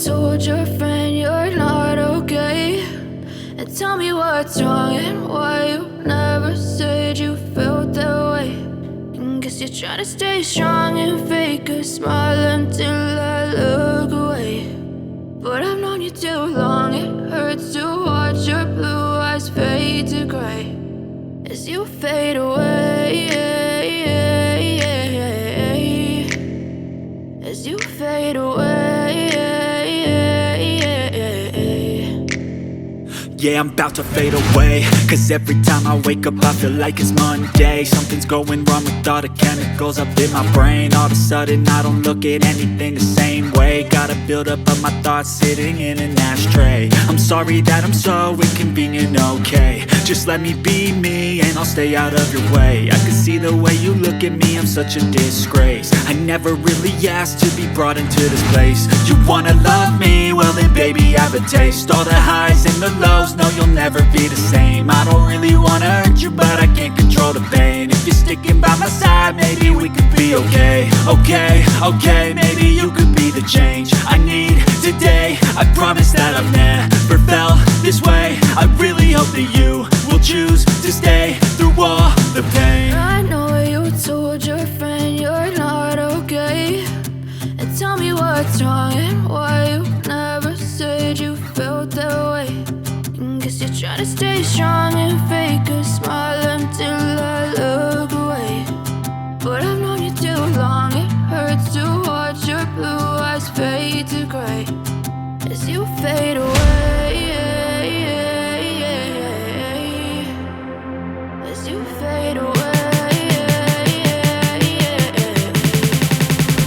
told your friend you're not okay, and tell me what's wrong and why you never said you felt that way. And guess you're trying to stay strong and fake a smile until I look away. But I've known you too long, it hurts to watch your blue eyes fade to gray as you fade away, as you fade away. Yeah, I'm about to fade away, cause every time I wake up I feel like it's Monday. Something's going wrong with all the chemicals up in my brain. All of a sudden I don't look at anything the same way. Gotta build up of my thoughts sitting in an ashtray. I'm sorry that I'm so inconvenient, okay. Just let me be me and I'll stay out of your way. I can see the way you look at me, I'm such a disgrace. I never really asked to be brought into this place. You wanna love me? Well then baby I have a taste. All the highs and the lows, no you'll never be the same. I don't really wanna hurt you but I can't control the pain. If you're sticking by my side maybe we could be okay. Okay, maybe you could be the change I need today. I promise that I've never felt this way. I really hope that you will choose to stay through all the pain. I know you told your friend you're not okay, and tell me what's wrong and why you never said you felt that way. And guess you're trying to stay strong and fake a smile until I look away. But I've known you too long, it hurts to